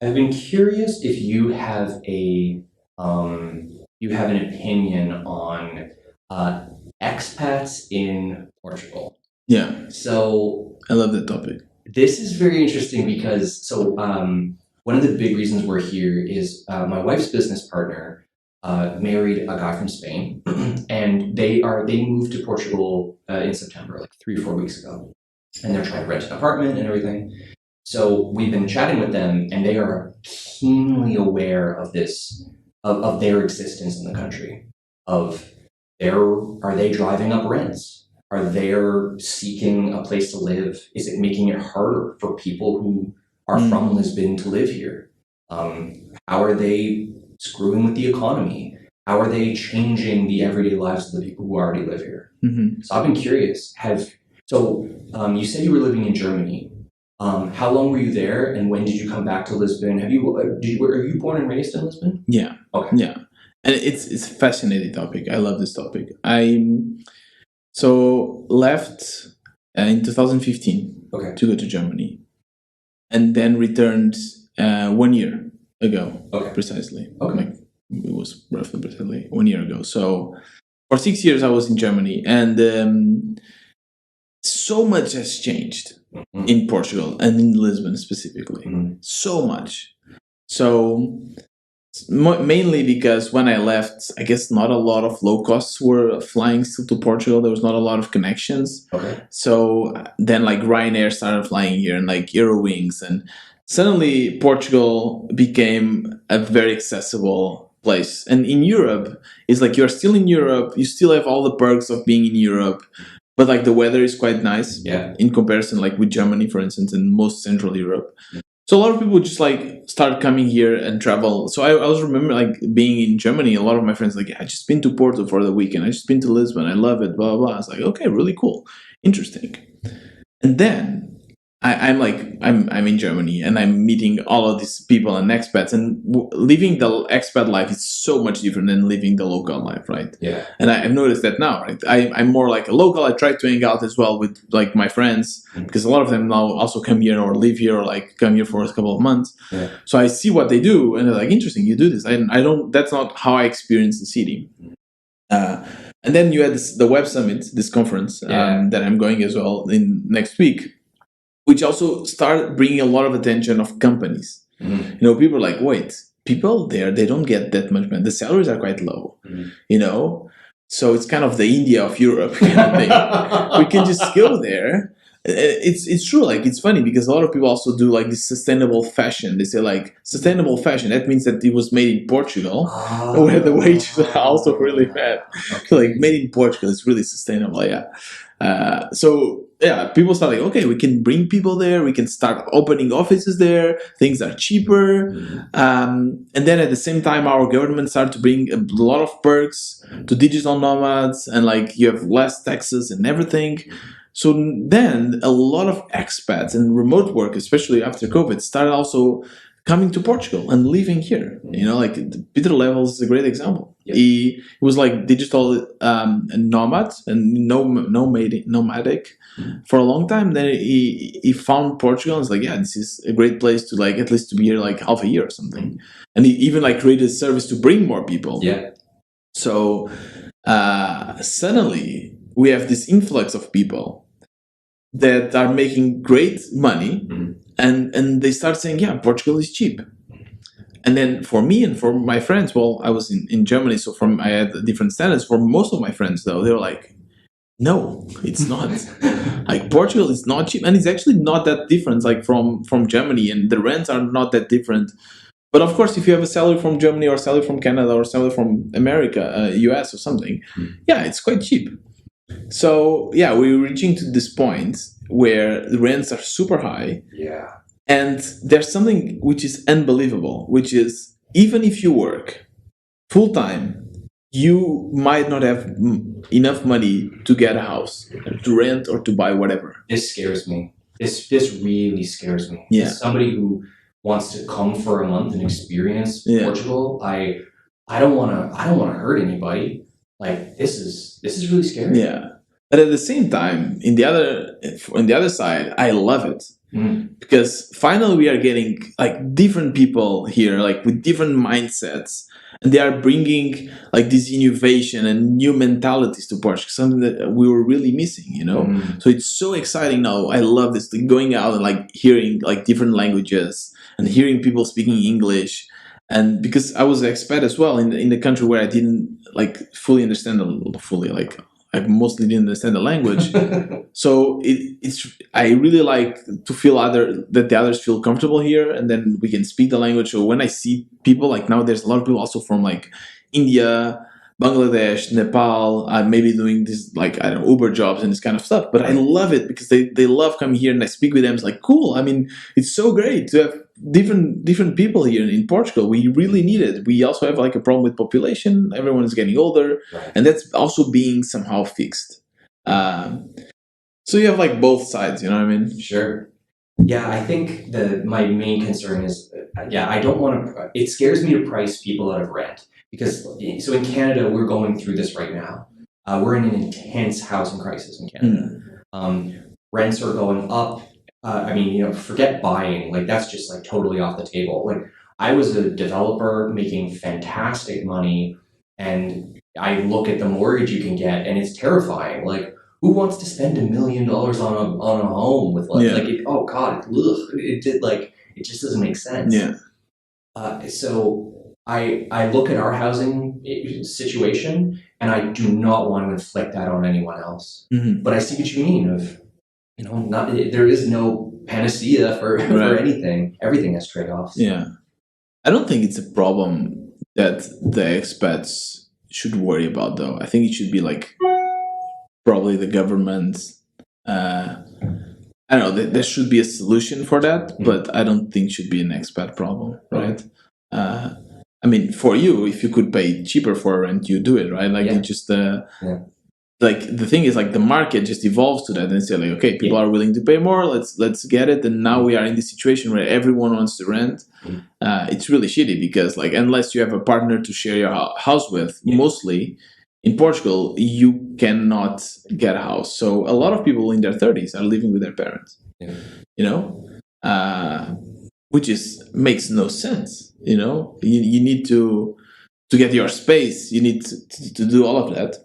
I've been curious if you have an opinion on uh, expats in Portugal. Yeah, So I love that topic. this is very interesting because one of the big reasons we're here is my wife's business partner married a guy from Spain, and they moved to Portugal in September, like 3 or 4 weeks ago, and they're trying to rent an apartment and everything. So we've been chatting with them, and they are keenly aware of this, of their existence in the country. Of are they driving up rents? Are they seeking a place to live? Is it making it harder for people who are from Lisbon to live here? How are they screwing with the economy? How are they changing the everyday lives of the people who already live here? Mm-hmm. So I've been curious. You said you were living in Germany. How long were you there, and when did you come back to Lisbon? Are you born and raised in Lisbon? Yeah. Okay. Yeah. And it's a fascinating topic. I love this topic. I so left in 2015 to go to Germany, and then returned 1 year ago. Okay. Precisely. Okay. Like, it was roughly precisely 1 year ago. So for 6 years I was in Germany, and so much has changed in Portugal and in Lisbon specifically. So much. So mainly because when I left, I guess not a lot of low costs were flying still to Portugal. There was not a lot of connections. Okay. So then like Ryanair started flying here, and like Eurowings, and suddenly Portugal became a very accessible place. And in Europe, it's like you're still in Europe, you still have all the perks of being in Europe, but like the weather is quite nice in comparison, like with Germany, for instance, and most Central Europe. So a lot of people just like start coming here and travel. So I always remember like being in Germany. A lot of my friends like, I just been to Porto for the weekend. I just been to Lisbon. I love it. Blah blah blah. It's like, okay, really cool, interesting. And then I'm in Germany, and I'm meeting all of these people and expats, and living the expat life is so much different than living the local life, right? Yeah. And I've noticed that now, right? I'm more like a local. I try to hang out as well with like my friends, because a lot of them now also come here or live here or like come here for a couple of months. Yeah. So I see what they do, and they're like, interesting, you do this. I don't. That's not how I experience the city. And then you had the Web Summit, this conference that I'm going as well in next week, which also started bringing a lot of attention of companies. You know, people are like, wait, people there, they don't get that much money. The salaries are quite low, you know? So it's kind of the India of Europe kind of thing. We can just go there. It's true. Like, it's funny because a lot of people also do like this sustainable fashion. They say like sustainable fashion. That means that it was made in Portugal, where the wages are also really bad. So like made in Portugal is really sustainable. Yeah. So people start like, okay, we can bring people there. We can start opening offices there. Things are cheaper. And then at the same time, our government started to bring a lot of perks to digital nomads, and like you have less taxes and everything. So then a lot of expats and remote work, especially after COVID, started also coming to Portugal and living here. You know, like Peter Levels is a great example. Yep. He was like digital nomad and nomadic for a long time. Then he found Portugal and was like, yeah, this is a great place to like at least to be here like half a year or something. And he even like created a service to bring more people. Yeah. So suddenly we have this influx of people that are making great money, and they start saying, yeah, Portugal is cheap. And then for me and for my friends, well, I was in Germany, so I had different standards. For most of my friends, though, they were like, no, it's not. Like, Portugal is not cheap, and it's actually not that different, like from Germany, and the rents are not that different. But of course, if you have a salary from Germany or salary from Canada or salary from America, US or something, yeah, it's quite cheap. So yeah, we're reaching to this point where the rents are super high. Yeah. And there's something which is unbelievable, which is even if you work full time, you might not have enough money to get a house, to rent, or to buy whatever. This scares me. This really scares me. Yeah. As somebody who wants to come for a month and experience Portugal, I don't want to hurt anybody. Like, this is really scary. Yeah. But at the same time, in the other side, I love it. because finally we are getting like different people here, like with different mindsets, and they are bringing like this innovation and new mentalities to Portugal, something that we were really missing, you know. So it's so exciting now. I love this, like, going out and like hearing like different languages and hearing people speaking English. And because I was an expat as well in the country where I didn't like fully understand like I mostly didn't understand the language. So it's I really like to feel that the others feel comfortable here, and then we can speak the language. So when I see people, like now there's a lot of people also from like India, Bangladesh, Nepal, maybe doing this, like, I don't know, Uber jobs and this kind of stuff. But I love it because they love coming here, and I speak with them. It's like, cool. I mean, it's so great to have different people here in Portugal. We really need it. We also have like a problem with population. Everyone is getting older, and that's also being somehow fixed. So you have like both sides, you know what I mean? Sure. Yeah, I think my main concern is, I don't want to. It scares me to price people out of rent, because so in Canada we're going through this right now. We're in an intense housing crisis in Canada. Rents are going up. I mean, you know, forget buying. Like, that's just like totally off the table. Like, I was a developer making fantastic money, and I look at the mortgage you can get, and it's terrifying. Like, who wants to spend $1 million on a home with oh God, it just doesn't make sense. So I look at our housing situation, and I do not want to inflict that on anyone else. But I see what you mean. Of, you know, there is no panacea for anything. Everything has trade-offs. Yeah, I don't think it's a problem that the expats should worry about, though. I think it should be like probably the government. I don't know. There should be a solution for that, but I don't think it should be an expat problem, right? I mean, for you, if you could pay cheaper for rent, you do it, right? Like, it just like, the thing is, like, the market just evolves to that and say, like, okay, people are willing to pay more, let's get it. And now we are in this situation where everyone wants to rent. It's really shitty because, like, unless you have a partner to share your house with, mostly in Portugal, you cannot get a house. So a lot of people in their 30s are living with their parents, you know, which makes no sense. You know, you need to get your space. You need to do all of that.